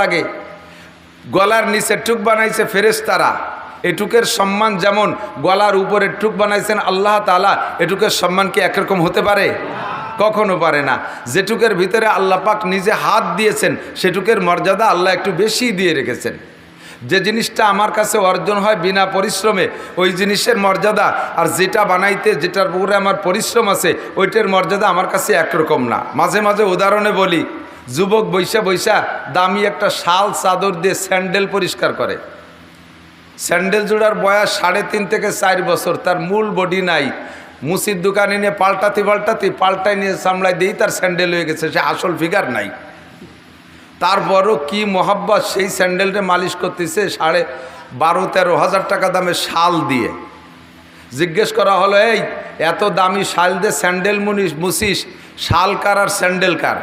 লাগে গলার নিচে টুক বানাইছে ফেরেশতারা, এটুকের সম্মান যেমন গলার উপরে টুক বানাইছেন আল্লাহ তাআলা, এটুকের সম্মান কি একরকম হতে পারে? কখনো পারে না। যেটুকের ভিতরে আল্লাহ পাক নিজে হাত দিয়েছেন সেটুকের মর্যাদা আল্লাহ একটু বেশি দিয়ে রেখেছেন। যে জিনিসটা আমার কাছে অর্জন হয় বিনা পরিশ্রমে ওই জিনিসের মর্যাদা, আর যেটা বানাইতে যেটার উপরে আমার পরিশ্রম আছে ওইটার মর্যাদা আমার কাছে একরকম না। মাঝে মাঝে উদাহরণে বলি, যুবক বৈশা বৈশা দামি একটা শাল চাদর দিয়ে স্যান্ডেল পরিষ্কার করে। স্যান্ডেল জোড়ার বয়স 3.5 থেকে 4 বছর, তার মূল বডি নাই। মুসির দোকানে নিয়ে পাল্টাই নিয়ে সামলাই দিয়েই তার স্যান্ডেল হয়ে গেছে, সে আসল ফিগার নাই। তারপরও কি মোহাব্বত, সেই স্যান্ডেলটা মালিশ করতেছে 12-13 হাজার টাকা দামের শাল দিয়ে। জিজ্ঞেস করা হলো, এই এত দামি শাল দিয়ে স্যান্ডেল মুছিস, শাল কার আর স্যান্ডেল কার?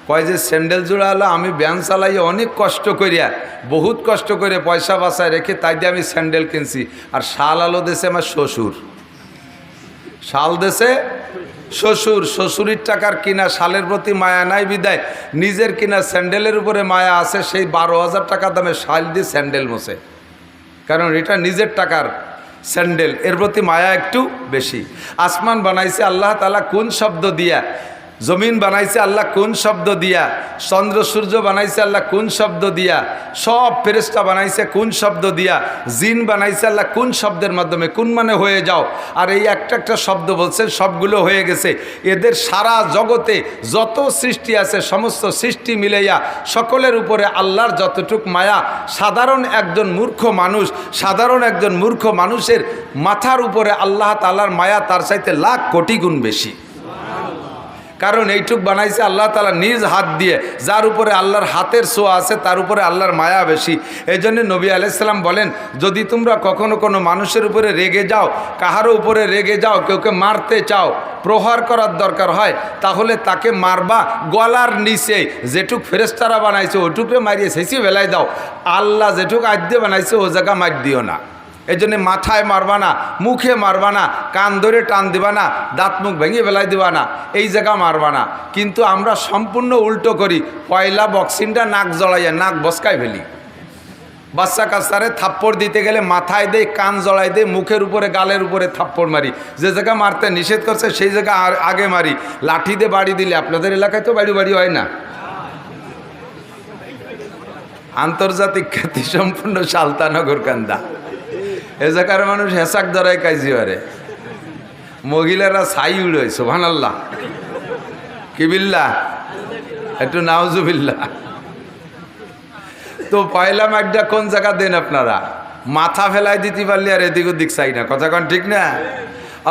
কয় যে স্যান্ডেল জোড়া হলো আমি ব্যান চালাই অনেক কষ্ট করিয়া, বহুত কষ্ট করে পয়সা বাঁচায় রেখে তাই দিয়ে আমি স্যান্ডেল কিনছি, আর শাল আলো দেশে আমার শ্বশুর। শাল দেশে শ্বশুর, শ্বশুরের টাকার কিনা শালের প্রতি মায়া নাই বিদায় নিজের কিনা স্যান্ডেলের উপরে মায়া আছে। সেই 12,000 টাকা দামে শাল দিয়ে স্যান্ডেল মোছে, কারণ এটা নিজের টাকার স্যান্ডেল, এর প্রতি মায়া একটু বেশি। আসমান বানাইছে আল্লাহ তাআলা কোন শব্দ দিয়া, জমিন বানাইছে আল্লাহ কোন শব্দ দিয়া, চন্দ্র সূর্য বানাইছে আল্লাহ কোন শব্দ দিয়া, সব ফেরেশতা বানাইছে কোন শব্দ দিয়া, জিন বানাইছে আল্লাহ কোন শব্দের মাধ্যমে, কোন মানে হয়ে যাও। আর এই একটা শব্দ বলছেন, সবগুলো হয়ে গেছে। এদের সারা জগতে যত সৃষ্টি আছে সমস্ত সৃষ্টি মিলাইয়া সকলের উপরে আল্লাহর যতটুক মায়া, সাধারণ একজন মূর্খ মানুষের মাথার উপরে আল্লাহ তাআলার মায়া তার চাইতে লাখ কোটি গুণ বেশি। কারণ এইটুক বানাইছে আল্লাহ তাআলা নিজ হাত দিয়ে, যার উপরে আল্লাহর হাতের ছোঁয়া আছে তার উপরে আল্লাহর মায়া বেশি। এই জন্য নবী আলাইহিস সালাম বলেন, যদি তোমরা কখনো কোনো মানুষের উপরে রেগে যাও, কাহারও উপরে রেগে যাও, কেউকে মারতে চাও, প্রহার করার দরকার হয়, তাহলে তাকে মারবা গলার নিচে যেটুক ফেরেশতারা বানাইছে ওটুকে মারিয়ে শেষে বেলায় দাও। আল্লাহ যেটুক আদ্যে বানাইছে ও জায়গা মার দিও না। এই জন্যে মাথায় মারবা না, মুখে মারবা না, কান ধরে টান দিবা না, দাঁত মুখ ভেঙে বেলায় দিবা না, এই জায়গা মারবা না। কিন্তু আমরা সম্পূর্ণ উল্টো করি, পয়লা বক্সিংটা নাক জড়াইয়া নাক বসকায় ফেলি। বাচ্চা কাচ্চারে থাপ্পড় দিতে গেলে মাথায় দেয়, কান জড়াই দেয়, মুখের উপরে গালের উপরে থাপ্পড় মারি। যে জায়গা মারতে নিষেধ করছে সেই জায়গা আগে মারি। লাঠি দিয়ে বাড়ি দিলে, আপনাদের এলাকায় তো বাড়ি হয় না, আন্তর্জাতিক খ্যাতি সম্পূর্ণ সালতানগর কান্দা, এ জায়গার মানুষ হেসাক ধরায় কাইজি হারে, মহিলারা ছাই উড়োয়। সুবহানাল্লাহ, কি বিল্লাহ, একটু নাউজুবিল্লাহ। তো পয়লা মাইকটা কোন জায়গা দেন আপনারা? মাথা ফেলাই দিতে পারলে আর এদিক ওদিক চাই না, কথা কোন ঠিক না?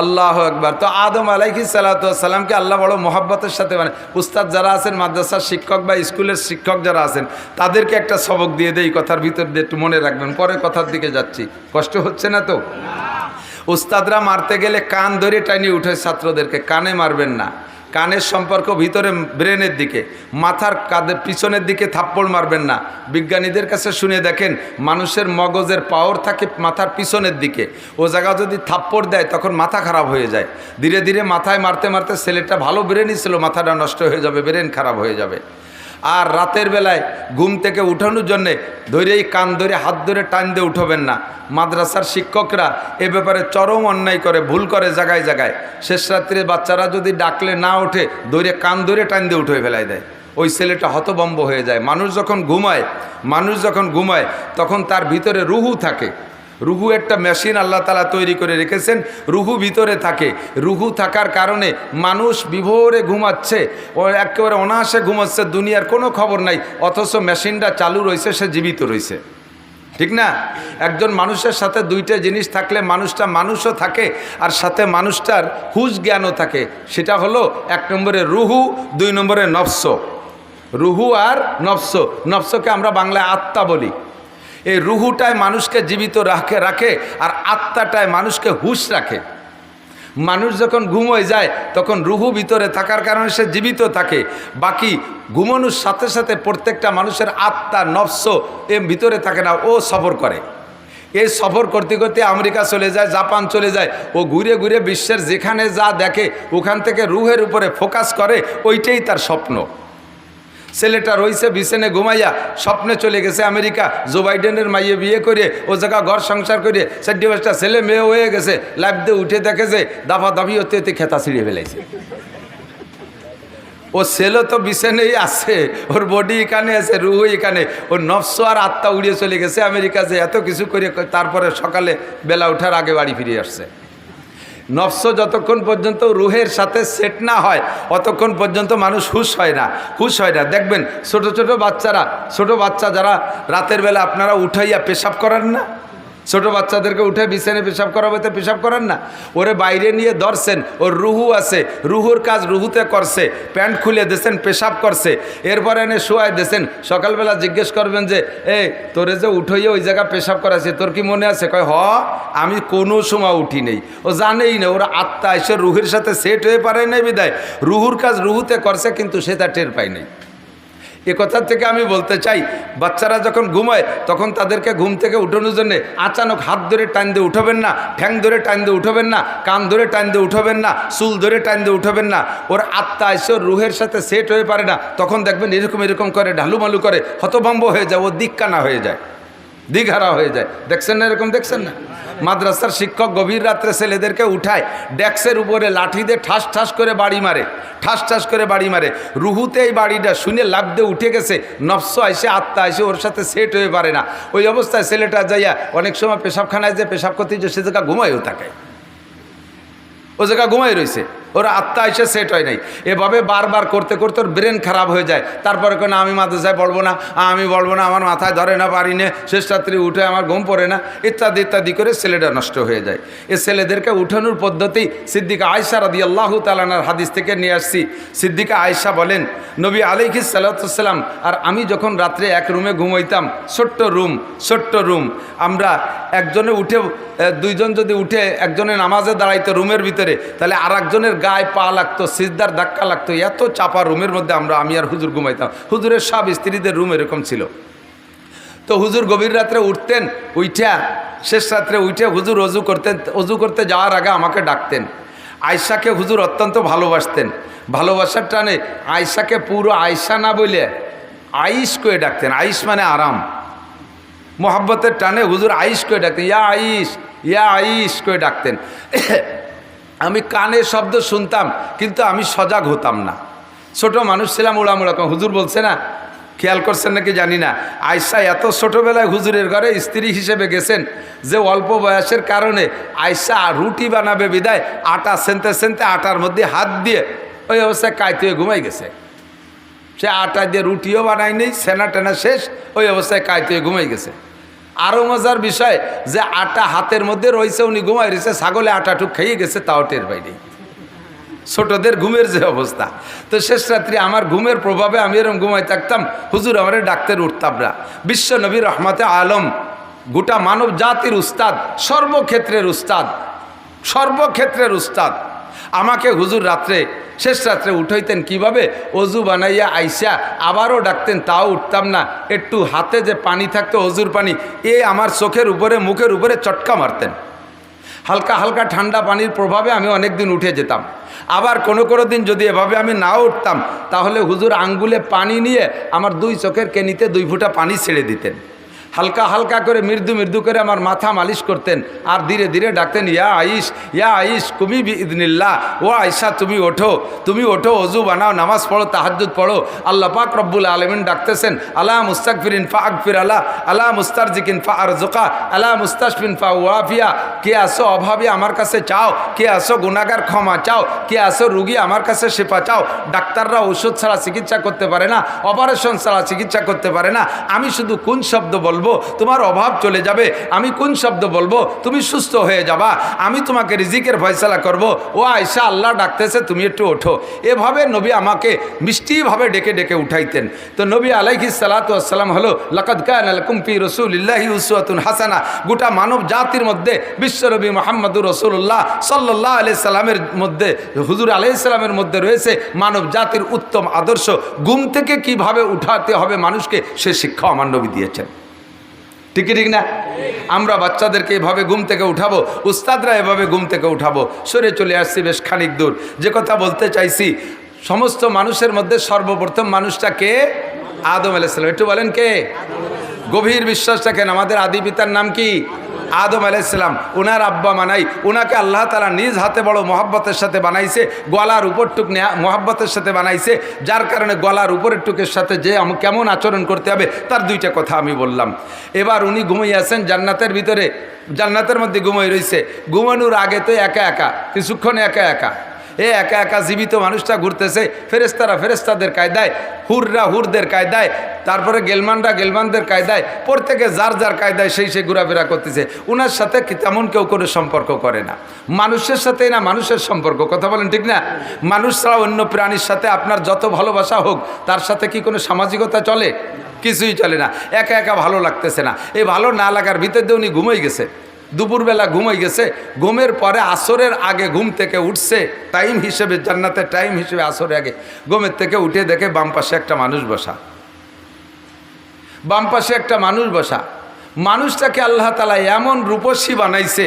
আল্লাহু আকবার। তো আদম আলাইহিস সালাতু ওয়াস সালামকে আল্লাহ বড় মোহাব্বতের সাথে, মানে উস্তাদ যারা আছেন, মাদ্রাসার শিক্ষক বা স্কুলের শিক্ষক যারা আছেন, তাদেরকে একটা সবক দিয়ে দেই, কথার ভিতর দিয়ে একটু মনে রাখবেন, পরে কথার দিকে যাচ্ছি, কষ্ট হচ্ছে না তো? উস্তাদরা মারতে গেলে কান ধরে টানিয়ে উঠে ছাত্রদেরকে, কানে মারবেন না। কানের সম্পর্ক ভিতরে ব্রেনের দিকে, মাথার কাঁধের পিছনের দিকে থাপ্পড় মারবেন না। বিজ্ঞানীদের কাছে শুনে দেখেন, মানুষের মগজের পাওয়ার থাকে মাথার পিছনের দিকে, ও জায়গা যদি থাপ্পড় দেয় তখন মাথা খারাপ হয়ে যায়। ধীরে ধীরে মাথায় মারতে মারতে ছেলেটা ভালো ব্রেনই ছিল, মাথাটা নষ্ট হয়ে যাবে, ব্রেন খারাপ হয়ে যাবে। আর রাতের বেলায় ঘুম থেকে উঠানোর জন্যে ধরেই কান ধরে হাত ধরে টান দিয়ে উঠবেন না। মাদ্রাসার শিক্ষকরা এ ব্যাপারে চরম অন্যায় করে, ভুল করে জায়গায় জায়গায়। শেষ রাত্রে বাচ্চারা যদি ডাকলে না ওঠে, ধরে কান ধরে টান দিয়ে উঠে ফেলাই দেয়, ওই ছেলেটা হতভম্ব হয়ে যায়। মানুষ যখন ঘুমায় তখন তার ভিতরে রুহু থাকে। রুহু একটা মেশিন আল্লাহ তাআলা তৈরি করে রেখেছেন, রুহু ভিতরে থাকে। রুহু থাকার কারণে মানুষ বিভোরে ঘুমাচ্ছে, ও একেবারে অনায়াসে ঘুমাচ্ছে, দুনিয়ার কোনো খবর নাই, অথচ মেশিনটা চালু রয়েছে, সে জীবিত রয়েছে, ঠিক না? একজন মানুষের সাথে দুইটা জিনিস থাকলে মানুষটা মানুষও থাকে, আর সাথে মানুষটার হুঁশ জ্ঞানও থাকে। সেটা হলো 1 নম্বরে রুহু, 2 নম্বরে নফস। রুহু আর নফস, নফসকে আমরা বাংলায় আত্মা বলি। এই রুহুটায় মানুষকে জীবিত রাখে আর আত্মাটায় মানুষকে হুঁশ রাখে। মানুষ যখন ঘুম হয়ে যায় তখন রুহু ভিতরে থাকার কারণে সে জীবিত থাকে। বাকি ঘুমানোর সাথে সাথে প্রত্যেকটা মানুষের আত্মা নফস এর ভিতরে থাকে না, ও সফর করে। এই সফর করতে করতে আমেরিকা চলে যায়, জাপান চলে যায়, ও ঘুরে ঘুরে বিশ্বের যেখানে যা দেখে ওখান থেকে রুহের উপরে ফোকাস করে, ওইটাই তার স্বপ্ন। ছেলেটা রইছে বিছানে ঘুমাইয়া, স্বপ্নে চলে গেছে আমেরিকা, জো বাইডেনের মাইয়ে বিয়ে করে ও জায়গা ঘর সংসার করে 4-5টা ছেলে মেয়ে হয়ে গেছে। লাইফ দিয়ে উঠে দেখে যে দাফা দাফি হতে হতে খেতা ছিঁড়ে ফেলাইছে। ও ছেলে তো বিছানেই আছে, ওর বডি এখানে আছে, রুহ এখানে, ওর নফস আর আত্মা উড়িয়ে চলে গেছে আমেরিকা, যে এত কিছু করে তারপরে সকালে বেলা ওঠার আগে বাড়ি ফিরে আসছে। নফস যতক্ষণ পর্যন্ত রুহের সাথে সেট না হয় অতক্ষণ পর্যন্ত মানুষ হুশ হয় না। দেখবেন ছোট ছোট বাচ্চা যারা রাতের বেলা আপনারা উঠাইয়া পেশাব করেন না, ছোট বাচ্চাদেরকে উঠে বিছানে পেশাব করাবে, পেশাব করেন না, ওরে বাইরে নিয়ে ধরছেন, ওর রুহু আছে, রুহুর কাজ রুহুতে করছে, প্যান্ট খুলে দিয়েছেন, পেশাব করছে, এরপরে এনে শোয়াই দিয়েছেন। সকালবেলা জিজ্ঞেস করবেন যে তোরে যে উঠাইয়া ওই জায়গা পেশাব করাছে, তোর কি মনে আছে? কয় আমি কোনো সময় উঠি নেই। ও জানেই না, ওরা আত্মা এসে রুহের সাথে সেট হয়ে পারে নাই বিদায় রুহুর কাজ রুহুতে করছে, কিন্তু সে তা টের পায় নাই। এ কথা থেকে আমি বলতে চাই, বাচ্চারা যখন ঘুমায় তখন তাদেরকে ঘুম থেকে উঠানোর জন্য আচানক হাত ধরে টান দিয়ে উঠাবেন না, ঠ্যাং ধরে টান দিয়ে উঠাবেন না, কান ধরে টান দিয়ে উঠাবেন না, চুল ধরে টান দিয়ে উঠাবেন না। ওর আত্মা এসে ওর রুহের সাথে সেট হয়ে পারে না, তখন দেখবেন এরকম করে ঢালুমালু করে হতভম্ব হয়ে যায়, ও দিককানা হয়ে যায়, দিঘারা হয়ে যায়। দেখছেন না? এরকম দেখছেন না? মাদ্রাসার শিক্ষক গভীর রাত্রে ছেলেদেরকে উঠায়, ডেস্কের উপরে লাঠি দিয়ে ঠাস করে বাড়ি মারে, রুহুতে এই বাড়িটা শুনে লাভ দিয়ে উঠে গেছে, নফস আইসে আত্মা আইসে ওর সাথে সেট হয়ে পারে না। ওই অবস্থায় ছেলেটা যাইয়া অনেক সময় পেশাবখানায় যে পেশাব করতে যে সে জায়গা ঘুমায়ও থাকে, ও জায়গা ঘুমাই রয়েছে, ওর আত্মা এসে সেট হয় নাই। এভাবে বারবার করতে ওর ব্রেন খারাপ হয়ে যায়। তারপরে কেন আমি মাদ্রাসায় পড়বো না, আমার মাথায় ধরে না, পারি না, শেষ রাত্রি উঠে আমার ঘুম পড়ে না, ইত্যাদি করে ছেলেটা নষ্ট হয়ে যায়। এ ছেলেদেরকে উঠানোর পদ্ধতি সিদ্দিকা আয়েশা রাদিয়াল্লাহু তাআলার হাদিস থেকে নিয়ে আসছি। সিদ্দিকা আয়েশা বলেন, নবী আলাইহিস সালাতু ওয়াসসালাম আর আমি যখন রাত্রে এক রুমে ঘুমাইতাম, ছোট্ট রুম, আমরা একজনে উঠে, দুইজন যদি উঠে একজনে নামাজে দাঁড়াইতো রুমের ভিতরে, তাহলে আর একজনের গায়ে পা লাগতো, সিজদার ধাক্কা লাগতো, এত চাপা রুমের মধ্যে আমি আর হুজুর ঘুমাইতাম। হুজুরের সব স্ত্রীদের রুম এরকম ছিল। তো হুজুর গভীর রাত্রে উঠতেন, শেষ রাত্রে উঠে হুজুর অজু করতে যাওয়ার আগে আমাকে ডাকতেন। আয়েশাকে হুজুর অত্যন্ত ভালোবাসতেন, ভালোবাসার টানে আয়েশাকে পুরো আয়েশা না বলে আইস করে ডাকতেন। আইস মানে আরাম, মোহাব্বতের টানে হুজুর আইস করে ডাকতেন, ইয়া আইস করে ডাকতেন। আমি কানে শব্দ শুনতাম কিন্তু আমি সজাগ হতাম না, ছোট মানুষ ছিলাম, উড়ামুড়া। হুজুর বলছে না, খেয়াল করছেন নাকি জানি না, আয়েশা এত ছোটোবেলায় হুজুরের ঘরে স্ত্রী হিসেবে গেছেন যে অল্প বয়সের কারণে আয়েশা রুটি বানাবে বিদায় আটা সেনতে আটার মধ্যে হাত দিয়ে ওই অবস্থায় কাইতে হয়ে ঘুমাই গেছে। সে আটা দিয়ে রুটিও বানায় নেই, সেনা টেনা শেষ, ওই অবস্থায় কাইতে হয়ে ঘুমাই গেছে। আরও মজার বিষয় যে আটা হাতের মধ্যে রয়েছে, উনি ঘুমাই রয়েছে, ছাগলে আটাটুক খেয়ে গেছে, তাও টের পাইনি। ছোটদের ঘুমের যে অবস্থা। তো শেষ রাত্রি আমার ঘুমের প্রভাবে আমি এরকম ঘুমাই থাকতাম, হুজুর আমার ডাক্তার উঠতাম না। বিশ্ব নবী রহমতে আলম, গোটা মানব জাতির উস্তাদ, সর্বক্ষেত্রের উস্তাদ, আমাকে হুজুর শেষ রাত্রে উঠাইতেন কিভাবে? অজু বানাইয়া আইসা আবারও ডাকতেন, তাও উঠতাম না। একটু হাতে যে পানি থাকতো অজুর পানি, আমার চোখের উপরে মুখের উপরে চটকা মারতেন। হালকা ঠান্ডা পানির প্রভাবে আমি অনেক দিন উঠে যেতাম। আবার কোনো দিন যদি এভাবে আমি নাও উঠতাম, তাহলে হুজুর আঙ্গুলে পানি নিয়ে আমার 2 চোখের কেনিতে 2 ফোঁটা পানি ছেড়ে দিতেন। হালকা করে মৃদু করে আমার মাথা মালিশ করতেন, আর ধীরে ধীরে ডাকতেন, ইয়া আইস কুমি বিইذনিল্লাহ, ও আয়েশা তুমি ওঠো, অজু বানাও, নামাজ পড়ো, তাহাজ্জুদ পড়ো। আল্লাহ পাক রব্বুল আলামিন ডাকতেছেন, আলা মুস্তাগফিরিন ফাগফির আলা, আলা মুস্তারজিকিন ফারজুকা, আলা মুস্তাশফিন ফাওয়াফিয়া। কে আসো অভাবী আমার কাছে চাও, কে আসো গুনাহগার ক্ষমা চাও, কে আসো রুগী আমার কাছে শেফা চাও। ডাক্তাররা ওষুধ ছাড়া চিকিৎসা করতে পারে না, অপারেশন ছাড়া চিকিৎসা করতে পারে না। আমি শুধু কোন শব্দ বলবো তোমার অভাব চলে যাবে, আমি কোন শব্দ বলবো তুমি সুস্থ হয়ে যাবা, আমি তোমাকে রিজিকের ফয়সালা করব। ও আয়েশা, আল্লাহ ডাকতেছে, তুমি একটু ওঠো। এভাবে নবী আমাকে মিষ্টিভাবে ডেকে উঠাইতেন। তো নবী আলাইহিস সালাতু ওয়াসসালাম হলো লাকাদ কানা লাকুম ফি রাসূলিল্লাহি উসওয়াতুন হাসানা। গোটা মানব জাতির মধ্যে বিশ্বনবী মুহাম্মদুর রাসূলুল্লাহ সাল্লাল্লাহু আলাইহি সাল্লামের মধ্যে, হুজুর আলাইহিস সালামের মধ্যে রয়েছে মানব জাতির উত্তম আদর্শ। ঘুম থেকে কিভাবে উঠাতে হবে মানুষকে, সে শিক্ষা আমার নবী দিয়েছেন। ঠিক না? আমরা বাচ্চাদেরকে এভাবে ঘুম থেকে উঠাবো, উস্তাদরা এভাবে ঘুম থেকে উঠাবো। সরে চলে আসছি বেশ খানিক দূর। যে কথা বলতে চাইছি, সমস্ত মানুষের মধ্যে সর্বপ্রথম মানুষটাকে আদম আলাইহিস সালাম। একটু বলেন কে? গভীর বিশ্বাস রাখেন আমাদের আদি পিতার নাম কি? আদম আলাইহিস সালাম। ওনার আব্বা মানাই, ওনাকে আল্লাহ তাআলা নিজ হাতে বড় মহব্বতের সাথে বানাইছে, গলার উপরটুক মহব্বতের সাথে বানাইছে, যার কারণে গলার উপরের টুকের সাথে যে কেমন আচরণ করতে হবে তার দুইটা কথা আমি বললাম। এবার উনি ঘুমিয়ে আছেন জান্নাতের ভিতরে, জান্নাতের মধ্যে ঘুমিয়ে রয়েছে। ঘুমানোর আগে তো একা একা, কিছুক্ষণ একা একা, একা একা জীবিত মানুষটা ঘুরতেছে, ফেরেশতারা ফেরেশতাদের কায়দায়, হুররা হুরদের কায়দায়, তারপরে গেলমানরা গেলমানদের কায়দায়, প্রত্যেকে যার যার কায়দায় সেই ঘোরাফেরা করতেছে। ওনার সাথে তেমন কেউ কোনো সম্পর্ক করে না, মানুষের সাথেই না মানুষের সম্পর্ক। কথা বলেন ঠিক না? মানুষ ছাড়া অন্য প্রাণীর সাথে আপনার যত ভালোবাসা হোক, তার সাথে কি কোনো সামাজিকতা চলে? কিছুই চলে না। একা একা ভালো লাগতেছে না, এই ভালো না লাগার ভিতর দিয়ে উনি ঘুমিয়ে গেছে। দুপুরবেলা ঘুমাই গেছে, ঘুমের পরে আসরের আগে ঘুম থেকে উঠছে, টাইম হিসেবে জান্নাতের টাইম হিসেবে আসরের আগে ঘুমের থেকে উঠে দেখে বাম পাশে একটা মানুষ বসা, বাম পাশে একটা মানুষ বসা। মানুষটাকে আল্লাহ তাআলা এমন রূপসী বানাইছে,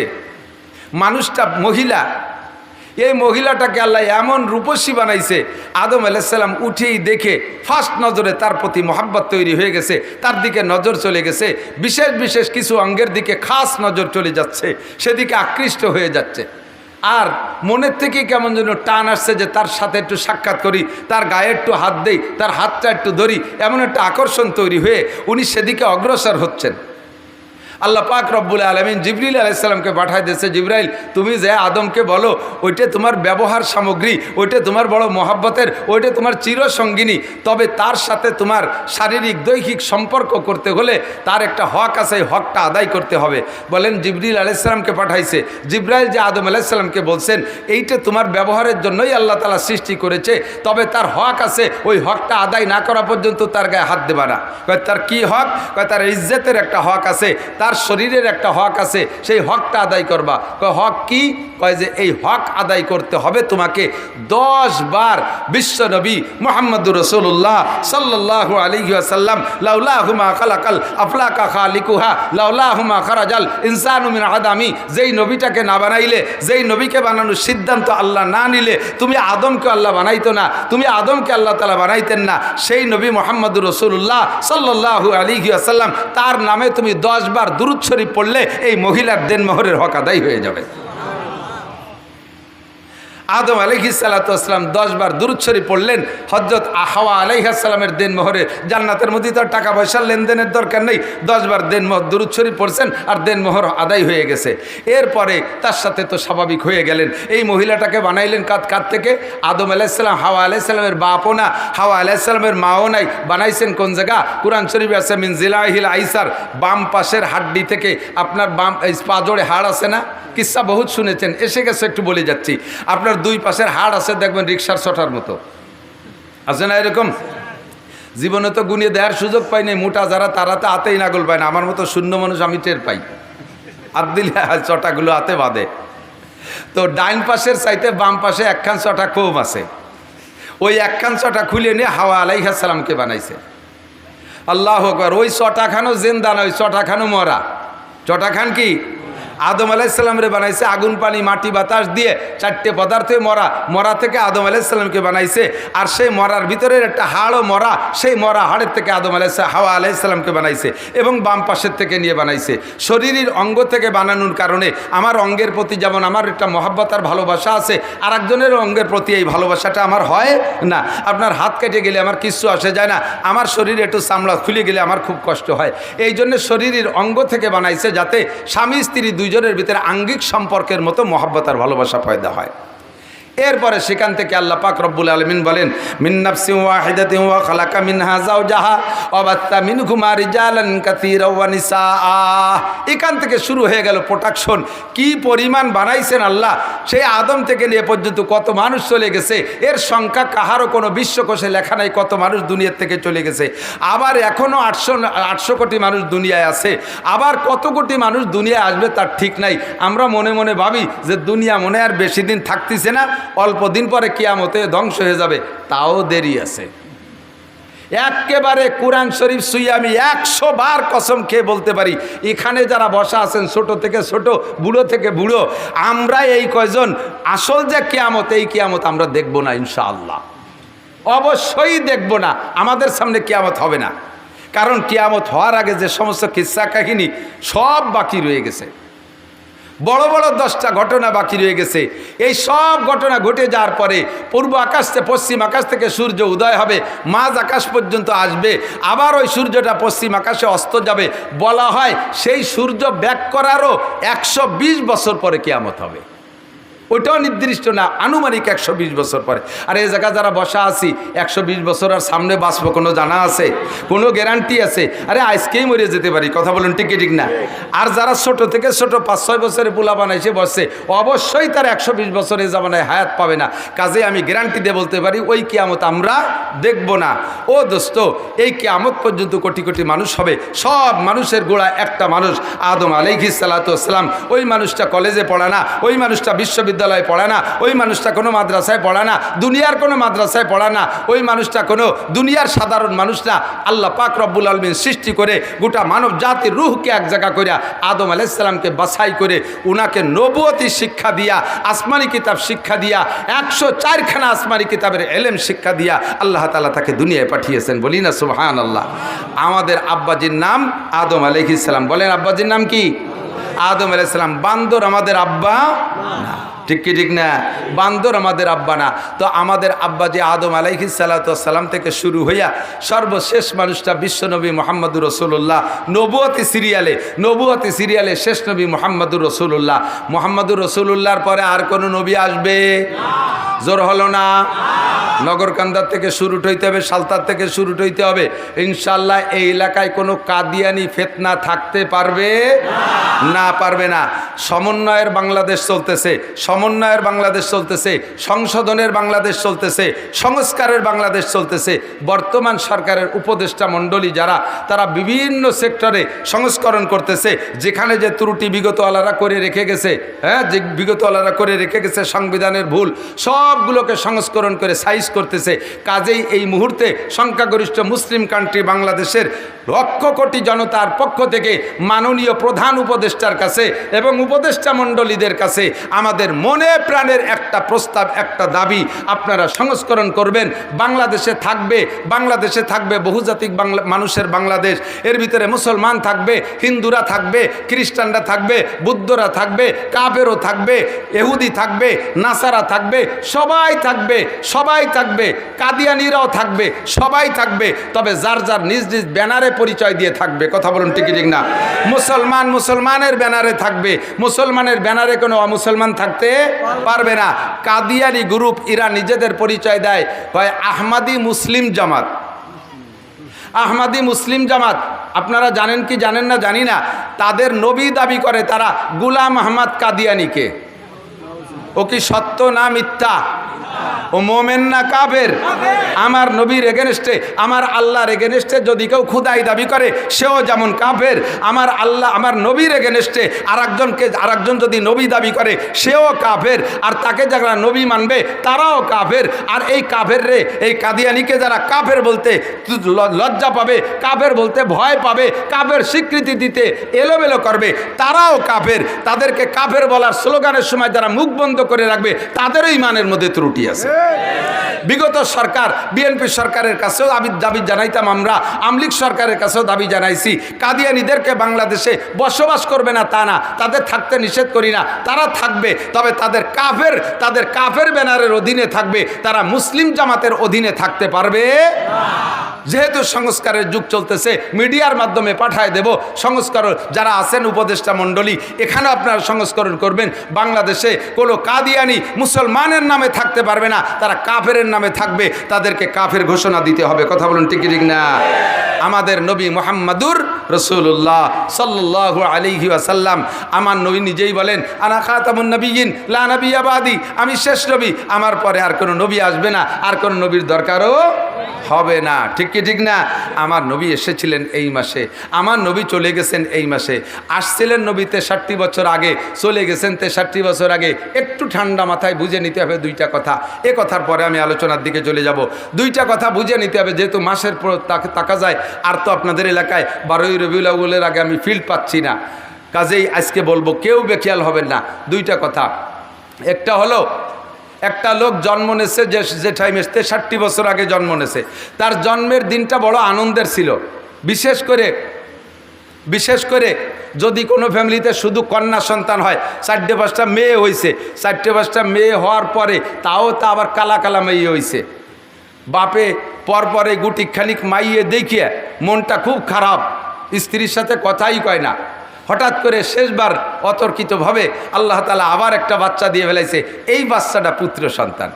মানুষটা মহিলা, এই মহিলাটাকে আল্লাহ এমন রূপসী বানাইছে, আদম আলাইহিস সালাম উঠেই দেখে ফার্স্ট নজরে তার প্রতি মহব্বত তৈরি হয়ে গেছে, তার দিকে নজর চলে গেছে, বিশেষ বিশেষ কিছু অঙ্গের দিকে খাস নজর চলে যাচ্ছে, সেদিকে আকৃষ্ট হয়ে যাচ্ছে। আর মনের থেকে কেমন যেন টান আসছে যে তার সাথে একটু সাক্ষাৎ করি, তার গায়ে একটু হাত দেই, তার হাতটা একটু ধরি, এমন একটা আকর্ষণ তৈরি হয়ে উনি সেদিকে অগ্রসর হচ্ছেন। আল্লাহ পাক রব্বুল আলামিন জিবরিল আলাইহিস সালামকে পাঠায় দিয়েছে, জিবরাইল তুমি যে আদমকে বলো ওইটা তোমার ব্যবহার সামগ্রী, ওইটা তোমার বড় মহব্বতের, ওইটা তোমার চিরসঙ্গিনী, তবে তার সাথে তোমার শারীরিক দৈহিক সম্পর্ক করতে হলে তার একটা হক আছে, এই হকটা আদায় করতে হবে। বলেন জিবরিল আলাইহিস সালামকে পাঠাইছে, জিবরাইল যে আদম আলাইহিস সালামকে বলছেন এইটা তোমার ব্যবহারের জন্যই আল্লাহ তাআলা সৃষ্টি করেছে, তবে তার হক আছে, ওই হকটা আদায় না করা পর্যন্ত তার গায়ে হাত দেবা না। কয় তার কি হক? কয় তার ইজ্জতের একটা হক আছে, তার শরীরের একটা হক আছে, সেই হকটা আদায় করবা। কয় হক কি? কয় যে এই হক আদায় করতে হবে তোমাকে 10 বার বিশ্ব নবী মুহাম্মদুর রাসূলুল্লাহ সাল্লাল্লাহু আলাইহি ওয়াসাল্লাম লাউলাহুমা খালাকাল আফলাকা খালিকুহা লাউলাহুমা খারাজাল ইনসানু মিন আদামি, যেই নবীটাকে না বানাইলে, যেই নবীকে বানানোর সিদ্ধান্ত আল্লাহ না নিলে তুমি আদমকে আল্লাহ বানাইতো না, তুমি আদমকে আল্লাহ তাআলা বানাইতেন না। সেই নবী মুহাম্মদুর রাসূলুল্লাহ সাল্লাল্লাহু আলাইহি ওয়াসাল্লাম তার নামে তুমি 10 বার দুরূদ শরীফ পড়লে এই মহিলার দেনমোহরের হক আদায় হয়ে যাবে। আদম আলাইহিস সালাতু ওয়াস সালাম 10 বার দুরূদ শরীফ পড়লেন, হযরত হাওয়া আলাইহিস সালামের দেনমোহরে, জান্নাতের মধ্যে তো টাকা পয়সার লেনদেনের দরকার নেই, 10 বার দেনমোহর দুরূদ শরীফ পড়ছেন আর দেনমোহর আদায় হয়ে গেছে। এরপরে তার সাথে তো স্বাভাবিক হয়ে গেলেন। এই মহিলাটাকে বানাইলেন কার থেকে? আদম আলাইহিস সালাম। হাওয়া আলাইহিস সালামের বাপও না, হাওয়া আলাইহিস সালামের মাও নাই, বানাইছেন কোন জায়গা? কুরআন শরীফে আছে মিন জিলাহিল আইসার, বাম পাশের হাড্ডি থেকে। আপনার বাম পাজোড়ে হাড় আছে না? কিসসা বহুত শুনেছেন, এসে গেছে একটু বলে যাচ্ছি। আপনার দুই পাশের হাড় আছে দেখবেন রিক্সার ছটার মতো, আছে না এরকম? জীবনে তো গুনিয়ে দেওয়ার সুযোগ পাই নাই, মোটা যারা তারা তো হাতেই নাগল পায় না, আমার মতো শূন্য মানুষ আমি টের পাই, হাত দিলে চটাগুলো হাতে বাঁধে। তো ডাইন পাশের চাইতে বাম পাশে একখান চটা কম আছে, ওই একখান চটা খুলে নিয়ে হাওয়া আলাইহিস সালামকে বানাইছে। আল্লাহু আকবার। ওই চটাখানো জেন্দা না, ওই চটাখানো মরা। চটাখান কি? আদম আলাইহিস সালামরে বানাইছে আগুন পানি মাটি বাতাস দিয়ে, 4টে পদার্থে মরা, মরা থেকে আদম আলাইহিস সালামকে বানাইছে। আর সেই মরার ভিতরের একটা হাড়ও মরা, সেই মরা হাড়ের থেকে আদম হাওয়া আলাইহিস সালামকে বানাইছে এবং বাম পাশের থেকে নিয়ে বানাইছে। শরীরের অঙ্গ থেকে বানানোর কারণে আমার অঙ্গের প্রতি যেমন আমার একটা মহব্বত আর ভালোবাসা আছে, আর একজনের অঙ্গের প্রতি এই ভালোবাসাটা আমার হয় না। আপনার হাত কেটে গেলে আমার কিচ্ছু আসে যায় না, আমার শরীরে একটু চামড়া খুলে গেলে আমার খুব কষ্ট হয়। এই জন্য শরীরের অঙ্গ থেকে বানাইছে যাতে স্বামী স্ত্রী দুইজনের ভিতরে আঙ্গিক সম্পর্কের মতো মহব্বত আর ভালোবাসা পয়দা হয়। এরপরে সেখান থেকে আল্লাহ পাক রব্বুল আলামিন বলেন মিন নাফসিন ওয়াহিদাতিন ওয়া খালাকা মিনহা যাওজাহা ওয়া বাত্তা মিনহুমা রিজালান কাসীরা ওয়া নিসা। এখান থেকে শুরু হয়ে গেল প্রোডাকশন। কি পরিমাণ বানাইছেন আল্লাহ! সেই আদম থেকে নিয়ে পর্যন্ত কত মানুষ চলে গেছে, এর সংখ্যা কাহারও কোনো বিশ্বকোষে লেখা নাই কত মানুষ দুনিয়ার থেকে চলে গেছে। আবার এখনও 800 কোটি মানুষ দুনিয়ায় আছে, আবার কত কোটি মানুষ দুনিয়ায় আসবে তার ঠিক নাই। আমরা মনে মনে ভাবি যে দুনিয়া মনে আর বেশি দিন থাকতেছে না, অল্প দিন পরে কিয়ামতে ধ্বংস হয়ে যাবে, তাও দেরি আছে। একেবারে কোরআন শরীফ শুয়ে আমি 100 বার কসম খেয়ে বলতে পারি, এখানে যারা বসা আছেন ছোট থেকে ছোট, বুড়ো থেকে বুড়ো, আমরা এই কয়জন আসল যে কিয়ামত, এই কিয়ামত আমরা দেখব না ইনশাআল্লাহ। অবশ্যই দেখব না, আমাদের সামনে কিয়ামত হবে না। কারণ কিয়ামত হওয়ার আগে যে সমস্ত কিস্সা কাহিনী সব বাকি রয়ে গেছে, বড় বড় 10টা ঘটনা বাকি রয়ে গেছে। এই সব ঘটনা ঘটে যাওয়ার পরে পূর্ব আকাশ থেকে পশ্চিম আকাশ থেকে সূর্য উদয় হবে, মাঝ আকাশ পর্যন্ত আসবে, আবার ওই সূর্যটা পশ্চিম আকাশে অস্ত যাবে। বলা হয় সেই সূর্য ব্যাক করারও 120 বছর পরে কিয়ামত হবে। ওইটাও নির্দিষ্ট না, আনুমানিক 120 বছর পরে। আর এই জায়গা যারা বসা আছি 120 বছর আর সামনে বাঁচবো কোনো জানা আছে? কোনো গ্যারান্টি আছে? আরে আজকেই মরে যেতে পারি, কথা বলুন ঠিক ঠিক না? আর যারা ছোট থেকে ছোট 5-6 বছরের পোলা বানাইছে বসছে, অবশ্যই তার 120 বছরের জামানায় হায়াত পাবে না। কাজে আমি গ্যারান্টি দিয়ে বলতে পারি ওই কিয়ামত আমরা দেখব না। ও দোস্ত, এই কিয়ামত পর্যন্ত কোটি কোটি মানুষ হবে, সব মানুষের গোড়া একটা মানুষ, আদম আলাইহিস সালাতু ওয়াস সালাম। ওই মানুষটা কলেজে পড়ে না, ওই মানুষটা বিশ্ববিদ্যালয়ে পড়ে না, ওই মানুষটা কোনো মাদ্রাসায় পড়ে না, দুনিয়ার কোনো মাদ্রাসায় পড়ে না, ওই মানুষটা কোনো দুনিয়ার সাধারণ মানুষ না। আল্লাহ পাক রব্বুল আলামিন সৃষ্টি করে গোটা মানব জাতির রূহকে এক জায়গা করে আদম আলাইহিস সালামকে বাছাই করে উনাকে নবুয়তি শিক্ষা দিয়া, আসমানি কিতাব শিক্ষা দিয়া, 104খানা আসমানি কিতাবের এলেম শিক্ষা দিয়া আল্লাহ তাআলা তাকে দুনিয়ায় পাঠিয়েছেন। বলি না সুবহানাল্লাহ। আমাদের আব্বাজির নাম আদম আলাইহিস সালাম। বলেন আব্বাজির নাম কি? আদম আলাইহিস সালাম। বান্দর আমাদের আব্বা না, ঠিক কি ঠিক না? বান্দর আমাদের আব্বা না। তো আমাদের আব্বা যে আদম আলাইহিস সালাতু ওয়াস সালাম থেকে শুরু হইয়া সর্বশেষ মানুষটা বিশ্বনবী মুহাম্মদুর রাসূলুল্লাহ, নবুয়তি সিরিয়ালে শেষ নবী মুহাম্মদুর রাসূলুল্লাহ। মুহাম্মদুর রাসূলুল্লাহর পরে আর কোন নবী আসবে? জোর হলো না? নগরকান্দার থেকে শুরু হইতে হবে, সালতার থেকে শুরু হইতে হবে। ইনশাআল্লাহ এই এলাকায় কোনো কাদিয়ানি ফিতনা থাকতে পারবে না, পারবে না। সমন্বয়ের বাংলাদেশ চলতেছে, সংশোধনের বাংলাদেশ চলতেছে, সংস্কারের বাংলাদেশ চলতেছে। বর্তমান সরকারের উপদেষ্টা মণ্ডলী যারা, তারা বিভিন্ন সেক্টরে সংস্করণ করতেছে। যেখানে যে ত্রুটি বিগতওয়ালারা করে রেখে গেছে, যে বিগতওয়ালারা করে রেখে গেছে সংবিধানের ভুল, সবগুলোকে সংস্করণ করে সাইজ করতেছে। কাজেই এই মুহূর্তে সংখ্যাগরিষ্ঠ মুসলিম কান্ট্রি বাংলাদেশের লক্ষ কোটি জনতার পক্ষ থেকে মাননীয় প্রধান উপদেষ্টার কাছে এবং উপদেষ্টা মণ্ডলীদের কাছে আমাদের মনে প্রাণের একটা প্রস্তাব, একটা দাবি, আপনারা সংস্করণ করবেন। বাংলাদেশে থাকবে বহুজাতিক মানুষের বাংলাদেশ। এর ভিতরে মুসলমান থাকবে, হিন্দুরা থাকবে, খ্রিস্টানরা থাকবে, বুদ্ধরা থাকবে, কাফেরও থাকবে, ইহুদি থাকবে, নাসারা থাকবে, সবাই থাকবে, কাদিয়ানিরাও থাকবে, সবাই থাকবে। তবে যার যার নিজ নিজ ব্যানারে পরিচয় দিয়ে থাকবে। কথা বলুন ঠিক ঠিক না? মুসলমানের ব্যানারে থাকবে, মুসলমানের ব্যানারে কোনো অমুসলমান থাকতে পারবে না। কাদিয়ানি গ্রুপ এরা নিজেদের পরিচয় দেয় হয় আহমাদি মুসলিম জামাত। আপনারা জানেন কি জানেন না জানি না, তাদের নবী দাবি করে তারা গুলাম আহমদ কাদিয়ানিকে। ও কি সত্য না মিথ্যা? ও মোমেন না কাফের? আমার নবীর এগেনস্টে, আমার আল্লাহর এগেনস্টে যদি কেউ খুদাই দাবি করে সেও যেমন কাফের। আমার নবীর এগেনস্টে আরেকজন যদি নবী দাবি করে সেও কাফের। আর তাকে যারা নবী মানবে তারাও কাফের। আর এই কাদিয়ানিকে যারা কাফের বলতে লজ্জা পাবে, কাফের বলতে ভয় পাবে, কাফের স্বীকৃতি দিতে এলোমেলো করবে, তারাও কাফের। তাদেরকে কাফের বলার স্লোগানের সময় যারা মুখ বন্ধ করে রাখবে তাদেরও ইমানের মধ্যে ত্রুটি আছে। বিগত সরকার, বিএনপি সরকারের কাছেও দাবি জানাইতাম আমরা, আমলিগ সরকারের কাছেও দাবি জানাইছি, কাদিয়ানিদেরকে বাংলাদেশে বসবাস করবে না তা না, তাদের থাকতে নিষেধ করি না, তারা থাকবে। তবে তাদের কাফের ব্যানারের অধীনে থাকবে, তারা মুসলিম জামাতের অধীনে থাকতে পারবে। যেহেতু সংস্কারের যুগ চলতেছে, মিডিয়ার মাধ্যমে পাঠায় দেব সংস্করণ। যারা আছেন উপদেষ্টা মণ্ডলী, এখানে আপনারা সংস্করণ করবেন। বাংলাদেশে কোনো কাদিয়ানি মুসলমানের নামে থাকতে পারবে না, তারা কাফের নামে থাকবে, তাদেরকে কাফের ঘোষণা দিতে হবে। কথা বলুন ঠিক ঠিক না? আমাদের নবী মুহাম্মাদুর রাসূলুল্লাহ সাল্লাল্লাহু আলাইহি ওয়াসাল্লাম, আমার নবী নিজেই বলেন আনা খাতামুন নবিয়্যিন লা নবিয়্যা বাদি, আমি শেষ নবী, আমার পরে আর কোনো নবী আসবে না, আর কোনো নবীর দরকারও হবে না। ঠিক কি ঠিক না? আমার নবী এসেছিলেন এই মাসে, আমার নবী চলে গেছেন এই মাসে। আসছিলেন নবী 63 বছর আগে, চলে গেছেন 63 বছর আগে। একটু ঠান্ডা মাথায় বুঝে নিতে হবে দুইটা কথা। এ কথার পরে আমি আলোচনার দিকে চলে যাব। দুইটা কথা বুঝে নিতে হবে, যেহেতু মাসের পর তাকা যায়। আর তো আপনাদের এলাকায় 12ই রবিউল আউয়ালের আগে আমি ফিল্ড পাচ্ছি না, কাজেই আজকে বলবো, কেউ বেখেয়াল হবেন না। দুইটা কথা, একটা লোক জন্ম নেছে যে টাইমে 63 বছর আগে জন্ম নেছে, তার জন্মের দিনটা বড় আনন্দের ছিল। বিশেষ করে যদি কোনো ফ্যামিলিতে শুধু কন্যা সন্তান হয়, 4-5টা মেয়ে হয়েছে, 4-5টা মেয়ে হওয়ার পরে তাও তা আবার কালা কালা মেয়ে হয়েছে, বাপে পরপরে গুটি খানিক মাইয়ে দেখিয়ে মনটা খুব খারাপ, স্ত্রীর সাথে কথাই কয় না। হঠাৎ করে শেষবার অতর্কিতভাবে আল্লাহ তাআলা আবার একটা বাচ্চা দিয়ে ফেলাইছে। এই বাচ্চাটা পুত্র সন্তান,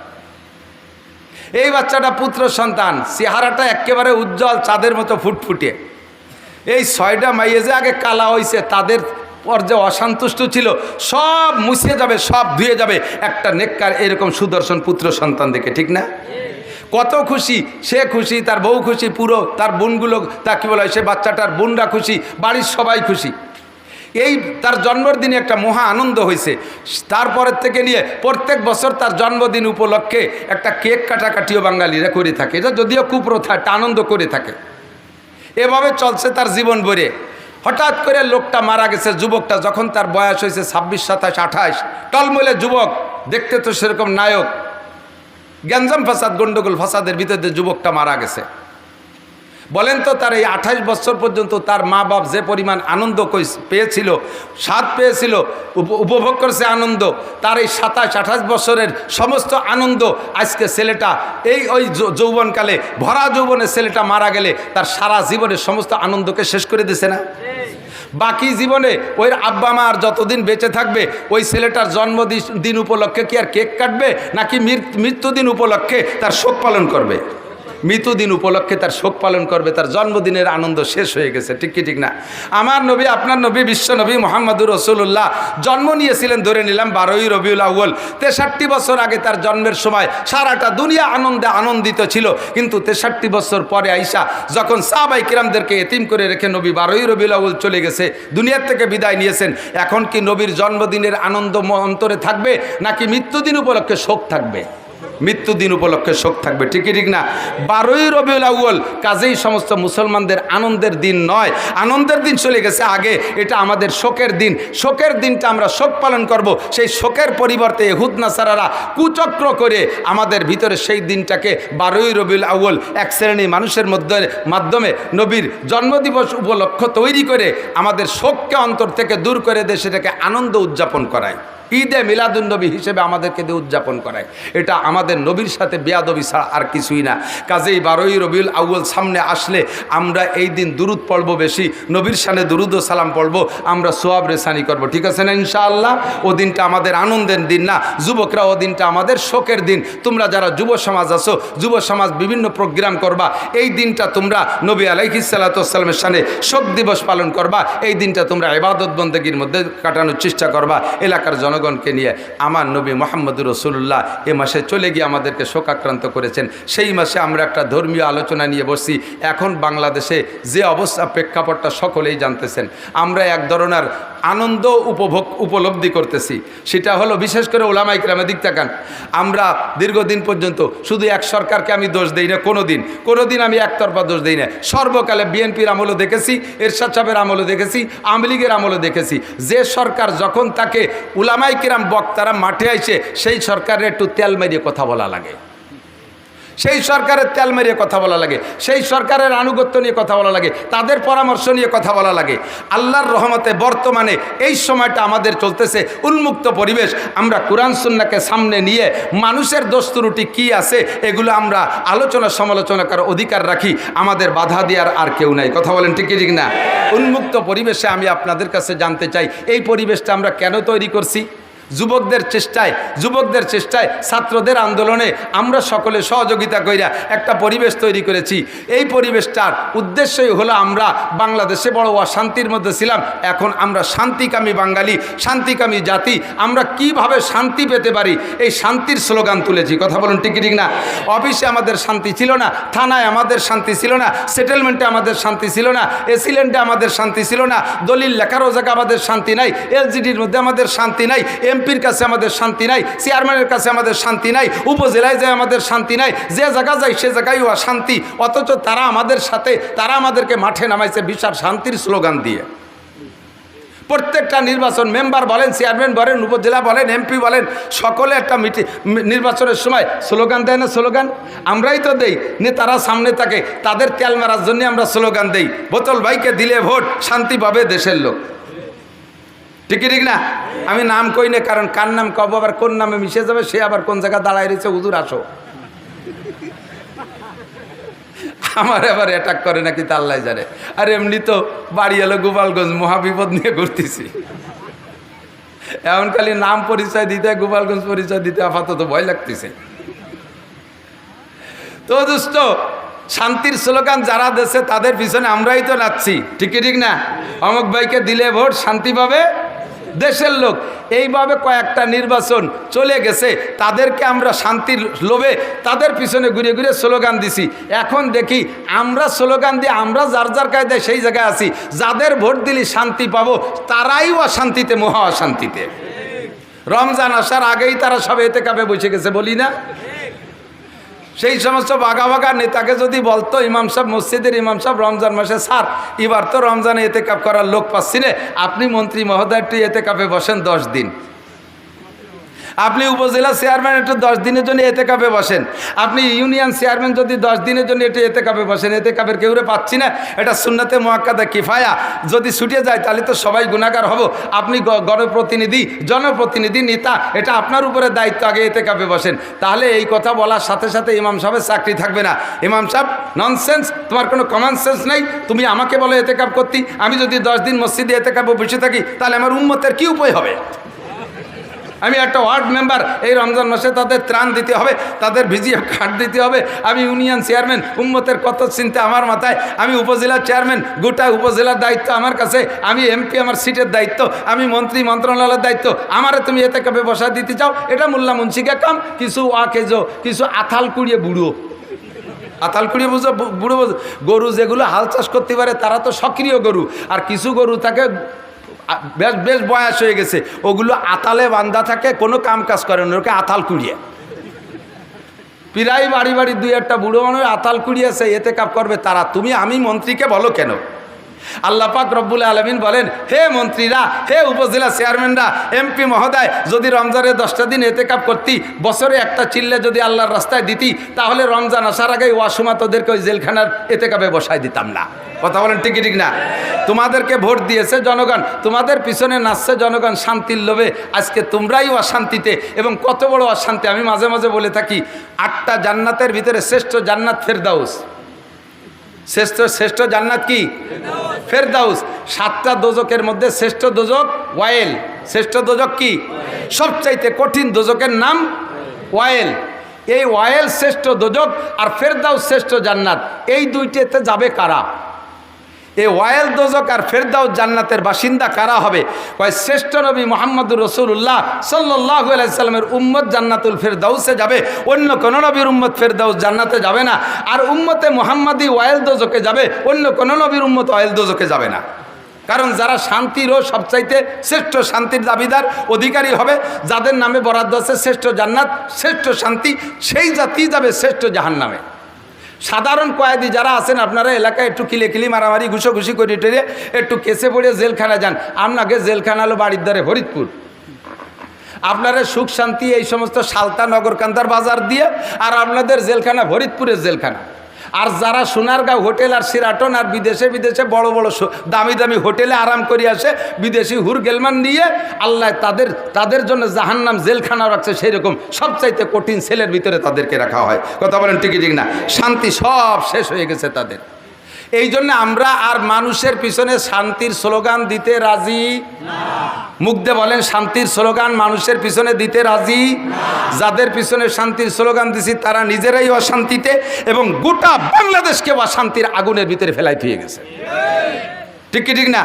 এই বাচ্চাটা পুত্র সন্তান, চেহারাটা একেবারে উজ্জ্বল চাঁদের মতো ফুটফুটে। এই 6টা মাইয়ে যে আগে কালা হয়েছে তাদের পর যে অসন্তুষ্ট ছিল সব মুছে যাবে, সব ধুয়ে যাবে একটা নেককার এরকম সুদর্শন পুত্র সন্তান দেখে, ঠিক না? কত খুশি, সে খুশি, তার বউ খুশি, পুরো তার বোনগুলো, তা কী বলা হয়, সে বাচ্চাটার বোনরা খুশি, বাড়ির সবাই খুশি। এই তার জন্মদিনে একটা মহা আনন্দ হয়েছে। তারপরের থেকে নিয়ে প্রত্যেক বছর তার জন্মদিন উপলক্ষে একটা কেক কাটাকাটিও বাঙালিরা করে থাকে। এটা যদিও কুপ্রথা, একটা আনন্দ করে থাকে। এভাবে চলছে তার জীবন ভরে। হঠাৎ করে লোকটা মারা গেছে, যুবকটা, যখন তার বয়স হয়েছে 26, 27, 28, টলমলে যুবক, দেখতে তো সেরকম নায়ক। গ্যাঞ্জাম ফাসাদ, গন্ডগোল ফাসাদের ভিতরে যুবকটা মারা গেছে। বলেন তো, তার এই 28 বছর পর্যন্ত তার মা বাপ যে পরিমাণ আনন্দ পেয়েছিল, স্বাদ পেয়েছিল, উপভোগ করেছে আনন্দ, তার এই 27-28 বছরের সমস্ত আনন্দ আজকে ছেলেটা ওই যৌবনকালে, ভরা যৌবনের ছেলেটা মারা গেলে তার সারা জীবনের সমস্ত আনন্দকে শেষ করে দিছে না? বাকি জীবনে ওই আব্বা মা আর যতদিন বেঁচে থাকবে ওই ছেলেটার জন্মদিন উপলক্ষে কি আর কেক কাটবে, নাকি মৃত্যুদিন উপলক্ষে তার শোক পালন করবে? মৃত্যুদিন উপলক্ষে তার শোক পালন করবে। তার জন্মদিনের আনন্দ শেষ হয়ে গেছে, ঠিক কি ঠিক না? আমার নবী, আপনার নবী, বিশ্ব নবী মুহাম্মদুর রাসূলুল্লাহ জন্ম নিয়েছিলেন ধরে নিলাম 12ই রবিউল আউয়াল। 63 বছর আগে তার জন্মের সময় সারাটা দুনিয়া আনন্দে আনন্দিত ছিল। কিন্তু 63 বছর পরে আইসা যখন সাহাবায়ে কিরামদেরকে এতিম করে রেখে নবী 12ই রবিউল আউয়াল চলে গেছে, দুনিয়ার থেকে বিদায় নিয়েছেন, এখন কি নবীর জন্মদিনের আনন্দ অন্তরে থাকবে, নাকি মৃত্যুদিন উপলক্ষে শোক থাকবে? মৃত্যুদিন উপলক্ষে শোক থাকবে, ঠিকই ঠিক না? 12ই রবিউল আউয়াল কাজেই সমস্ত মুসলমানদের আনন্দের দিন নয়, আনন্দের দিন চলে গেছে আগে, এটা আমাদের শোকের দিন। শোকের দিনটা আমরা শোক পালন করব। সেই শোকের পরিবর্তে ইহুদ নাসারারা কুচক্র করে আমাদের ভিতরে সেই দিনটাকে 12ই রবিউল আউয়াল এক শ্রেণী মানুষের মাধ্যমে নবীর জন্মদিবস উপলক্ষ তৈরি করে আমাদের শোককে অন্তর থেকে দূর করে দিয়ে সেটাকে আনন্দ উদযাপন করায়, ঈদে মিলাদুন্নবী হিসেবে আমাদেরকে দিয়ে উদযাপন করায়। এটা আমাদের নবীর সাথে বেয়াদবি ছাড়া আর কিছুই না। কাজেই 12ই রবিউল আউয়াল সামনে আসলে আমরা এই দিন দুরুদ পড়ব, বেশি নবীর শানে দুরুদ ও সালাম পড়ব, আমরা সোয়াব রেসানি করব, ঠিক আছে না ইনশাআল্লাহ? ও দিনটা আমাদের আনন্দের দিন না, যুবকরা, ও দিনটা আমাদের শোকের দিন। তোমরা যারা যুব সমাজ আছো, যুব সমাজ বিভিন্ন প্রোগ্রাম করবা, এই দিনটা তোমরা নবী আলাইহিস সালাতু ওয়াস সালামের শানে শোক দিবস পালন করবা, এই দিনটা তোমরা ইবাদত বন্দেগীর মধ্যে কাটানোর চেষ্টা করবা। এলাকার জনগণকে নিয়ে আমার নবী মুহাম্মদুর রাসূলুল্লাহ এ মাসে চলে গিয়ে আমাদেরকে শোকাক্রান্ত করেছেন। সেই মাসে আমরা একটা ধর্মীয় আলোচনা নিয়ে বসছি। এখন বাংলাদেশে যে অবস্থা, প্রেক্ষাপটটা সকলেই জানতেছেন। আমরা এক ধরনের আনন্দ উপলব্ধি করতেছি, সেটা হলো বিশেষ করে ওলামা ইকরামের দিক তাকান। আমরা দীর্ঘদিন পর্যন্ত শুধু এক সরকারকে আমি দোষ দেই না, কোনোদিন আমি একতরফা দোষ দেই না। সর্বকালে বিএনপির আমলও দেখেছি, এরশাদ সাহেবের আমলও দেখেছি, আওয়ামী লীগের আমলও দেখেছি। যে সরকার যখন তাকে উলামায়ে কিরাম বক্তারা মাঠে আইসে, সেই সরকারের একটু তেল মেরিয়ে কথা বলা লাগে, সেই সরকারের তেল মেরিয়ে কথা বলা লাগে, সেই সরকারের আনুগত্য নিয়ে কথা বলা লাগে, তাদের পরামর্শ নিয়ে কথা বলা লাগে। আল্লাহর রহমতে বর্তমানে এই সময়টা আমাদের চলতেছে উন্মুক্ত পরিবেশ। আমরা কোরআন সুন্নাহকে সামনে নিয়ে মানুষের দোষ ত্রুটি কী আছে এগুলো আমরা আলোচনা সমালোচনা করার অধিকার রাখি, আমাদের বাধা দেওয়ার আর কেউ নাই। কথা বলেন ঠিক ঠিক না? উন্মুক্ত পরিবেশে আমি আপনাদের কাছে জানতে চাই, এই পরিবেশটা আমরা কেন তৈরি করছি? যুবকদের চেষ্টায় ছাত্রদের আন্দোলনে আমরা সকলে সহযোগিতা কইরা একটা পরিবেশ তৈরি করেছি। এই পরিবেশটার উদ্দেশ্যই হলো, আমরা বাংলাদেশে বড় অশান্তির মধ্যে ছিলাম, এখন আমরা শান্তিকামী বাঙালি, শান্তিকামী জাতি, আমরা কিভাবে শান্তি পেতে পারি এই শান্তির স্লোগান তুলেছি। কথা বলুন ঠিক ঠিক না? অফিসে আমাদের শান্তি ছিল না, থানায় আমাদের শান্তি ছিল না, সেটেলমেন্টে আমাদের শান্তি ছিল না, এসিল্যান্ডে আমাদের শান্তি ছিল না, দলিল লেখারও জায়গা আমাদের শান্তি নাই, এলজিডির মধ্যে আমাদের শান্তি নাই, এমপির কাছে আমাদের শান্তি নাই, চেয়ারম্যানের কাছে আমাদের শান্তি নাই, উপজেলায় যায় আমাদের শান্তি নাই, যে জায়গা যায় সে জায়গায় অশান্তি। অথচ তারা আমাদের সাথে, তারা আমাদেরকে মাঠে নামাইছে বিশাল শান্তির স্লোগান দিয়ে। প্রত্যেকটা নির্বাচন মেম্বার বলেন, চেয়ারম্যান বলেন, উপজেলা বলেন, এমপি বলেন, সকলে একটা নির্বাচনের সময় স্লোগান দেয় না? স্লোগান আমরাই তো দেই, নেতারা সামনে থাকে, তাদের তেল মারার জন্য আমরা স্লোগান দেই, বোতল ভাইকে দিলে ভোট, শান্তি পাবে দেশের লোক। ঠিক ঠিক না? আমি নাম কই না, কারণ কার নাম কব আবার কোন নামে মিশে যাবে, সে আবার কোন জায়গায় দাঁড়ায় রয়েছে, হুজুর আসো, আমার আবার অ্যাটাক করে নাকি তা আল্লাহ জানে। আর এমনি তো বাড়ি এলো গোপালগঞ্জ, মহাবিপদ নিয়ে ঘুরতেছি, এমন খালি নাম পরিচয় দিতে, গোপালগঞ্জ পরিচয় দিতে আপাতত ভয় লাগতেছে। তো দোস্ত, শান্তির স্লোগান যারা দেশে তাদের পিছনে আমরাই তো নাচছি। ঠিক ঠিক না? অমুক ভাইকে দিলে ভোট, শান্তি পাবে দেশের লোক। এইভাবে কয়েকটা নির্বাচন চলে গেছে, তাদেরকে আমরা শান্তির লোভে তাদের পিছনে ঘুরে ঘুরে স্লোগান দিছি। এখন দেখি আমরা স্লোগান দিয়ে আমরা যার যার কায়দায় সেই জায়গায় আছি, যাদের ভোট দিলি শান্তি পাবো তারাই অশান্তিতে, মহা অশান্তিতে। রমজান আসার আগেই তারা সব এতেকাফে বসে গেছে, বলি না? সেই সমস্ত বাঘা বাঘা নেতাকে যদি বলতো, ইমাম সাহেব, মসজিদের ইমাম সাহেব, রমজান মাসে স্যার এবার তো রমজানে এতেকাফ করার লোক পাচ্ছি না, আপনি মন্ত্রী মহোদয় একটু এতেকাফে বসেন 10 দিন, আপনি উপজেলা চেয়ারম্যান একটু 10 দিনের জন্য এতেকাফে বসেন, আপনি ইউনিয়ন চেয়ারম্যান যদি 10 দিনের জন্য একটু এতেকাফে বসেন, এতেকাফের কেউরে পাচ্ছি না, এটা সুন্নাতে মুআক্কাদা কিফায়া, যদি ছুটে যায় তাহলে তো সবাই গুনাহগার হব, আপনি গণপ্রতিনিধি, জনপ্রতিনিধি, নেতা, এটা আপনার উপরে দায়িত্ব, আগে এতেকাফে বসেন। তাহলে এই কথা বলার সাথে সাথে ইমাম সাহেবের চাকরি থাকবে না। ইমাম সাহেব ননসেন্স, তোমার কোনো কমন সেন্স নেই, তুমি আমাকে বলো এতেকাফ করতে, আমি যদি 10 দিন মসজিদে এতেকাফে বসে থাকি তাহলে আমার উম্মতের কি উপায় হবে? আমি একটা ওয়ার্ড মেম্বার, এই রমজান মাসে তাদের ত্রাণ দিতে হবে, তাদের ভিজিএ কার্ড দিতে হবে, আমি ইউনিয়ন চেয়ারম্যান, উম্মতের কত চিন্তা আমার মাথায়, আমি উপজেলার চেয়ারম্যান, গোটা উপজেলার দায়িত্ব আমার কাছে, আমি এমপি, আমার সিটের দায়িত্ব, আমি মন্ত্রী, মন্ত্রণালয়ের দায়িত্ব, আমারে তুমি এতেকাফে বসা দিতে চাও, এটা মোল্লা মুন্সিকে কাম, কিছু ওয়াকেজো, কিছু আথাল কুড়িয়ে বুড়ো, আতাল কুড়িয়ে বুঝো, বুড়ো বুঝো, গরু যেগুলো হাল চাষ করতে পারে তারা তো সক্রিয় গরু, আর কিছু গরু থাকে বেশ বেশ বয়স হয়ে গেছে, ওগুলো আতালে বান্ধা থাকে, কোনো কাম কাজ করে না, ওকে আতাল কুড়িয়ে। প্রায় বাড়ি বাড়ি 2-1টা বুড়ো মানুষ আতাল কুড়িয়েছে, এতেকাফ করবে তারা, তুমি আমি মন্ত্রীকে বলো কেন? আল্লাহ পাক রব্বুল আলামিন বলেন, হে মন্ত্রীরা, হে উপজেলা চেয়ারম্যানরা, এমপি মহোদয়, যদি রমজানের 10টা দিন এতেকাফ করতি, বছরে একটা চিল্লে যদি আল্লাহর রাস্তায় দিতি, তাহলে রমজান আসার আগে ওয়াসমা তোদেরকে ওই জেলখানার এতেকাফে বসাই দিতাম না। কথা বলেন ঠিক ঠিক না? তোমাদেরকে ভোট দিয়েছে জনগণ, তোমাদের পিছনে নাচছে জনগণ শান্তির লোভে, আজকে তোমরাই অশান্তিতে। এবং কত বড় অশান্তি, আমি মাঝে মাঝে বলে থাকি, 8টা জান্নাতের ভিতরে শ্রেষ্ঠ জান্নাত ফেরদাউস। শ্রেষ্ঠ জান্নাত কি? ফেরদাউস। 7টা দোজকের মধ্যে শ্রেষ্ঠ দোজক ওয়াইল। শ্রেষ্ঠ দোজক কি? সবচাইতে কঠিন দোজকের নাম ওয়াইল। এই ওয়াইল শ্রেষ্ঠ দোজক আর ফেরদাউস শ্রেষ্ঠ জান্নাত, এই দুইটাতে যাবে কারা? এই ওয়াইল দোজক আর ফেরদাউস জান্নাতের বাসিন্দা কারা হবে? কয় শ্রেষ্ঠ নবী মুহাম্মদুর রাসূলুল্লাহ সাল্লাল্লাহু আলাইহি সাল্লামের উম্মত জান্নাতুল ফেরদাউসে যাবে, অন্য কোন নবীর উম্মত ফেরদাউস জান্নাতে যাবে না। আর উম্মতে মুহাম্মাদি ওয়াইল দোজকে যাবে, অন্য কোন নবীর উম্মত ওয়াইল দোজকে যাবে না। কারণ যারা শান্তিরও সবচাইতে শ্রেষ্ঠ শান্তির দাবিদার অধিকারী হবে, যাদের নামে বরাদ্দ আছে শ্রেষ্ঠ জান্নাত, শ্রেষ্ঠ শান্তি, সেই জাতি যাবে শ্রেষ্ঠ জাহান্নামে। সাধারণ কয়েদি যারা আছেন, আপনারা এলাকায় একটু কিলে মারামারি ঘুষোঘুষি করে টেরে একটু কেসে পড়ে জেলখানা যান, আপনাকে জেলখানা হলো বাড়ির দ্বারে ফরিদপুর। আপনারা সুখ শান্তি এই সমস্ত সালতা নগরকান্দার বাজার দিয়ে, আর আপনাদের জেলখানা ফরিদপুরের জেলখানা। আর যারা সোনারগাঁও হোটেল আর সিরাটন আর বিদেশে বড় বড় দামি দামি হোটেলে আরাম করে আসে, বিদেশি হুর গেলমান নিয়ে, আল্লাহ তাদের জন্য জাহান্নাম জেলখানা রাখছে, সেই রকম সবচাইতে কঠিন সেলের ভিতরে তাদেরকে রাখা হয়। কথা বলেন ঠিক ঠিক না? শান্তি সব শেষ হয়ে গেছে তাদের। এই জন্য আমরা আর মানুষের পিছনে শান্তির স্লোগান দিতে রাজি না। মুগ্ধে বলেন, শান্তির স্লোগান মানুষের পিছনে দিতে রাজি না। যাদের পিছনে শান্তির স্লোগান দিছি তারা নিজেরাই অশান্তিতে, এবং গোটা বাংলাদেশকে অশান্তির আগুনের ভিতরে ফেলাই দিয়ে গেছে। ঠিক কি ঠিক না?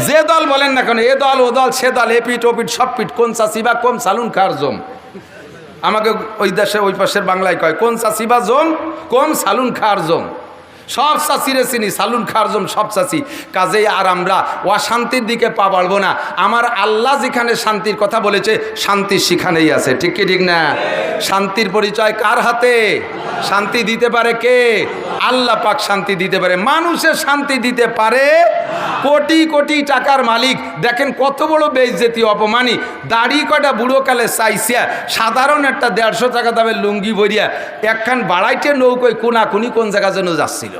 যে দল বলেন না কেন, এ দল ও দল সে দল, এপিট ওপিট সব পিট, কোন চাষিবা কম সালুন খার জম। আমাকে ওই দেশে ওই পাশের বাংলায় কয়, কোন চাষিবা জম কম সালুন খার জম। সব চাষিরে চিনি, সালুন খারজম সব চাষি। কাজেই আর আমরা অশান্তির দিকে পা বাড়বো না। আমার আল্লাহ যেখানে শান্তির কথা বলেছে, শান্তি সেখানেই আছে। ঠিক কি ঠিক না? শান্তির পরিচয় কার হাতে? শান্তি দিতে পারে কে? আল্লাহ পাক শান্তি দিতে পারে। মানুষের শান্তি দিতে পারে কোটি কোটি টাকার মালিক। দেখেন কত বড় বেইজ্জতি, অপমানী। দাড়ি কয়টা বুড়োকালে চাইছিয়া সাধারণ একটা 150 টাকা দামের লুঙ্গি ভরিয়া একখান বাড়াইটে নৌকোয় কোনাকুনি কোন জায়গা যেন যাচ্ছিল।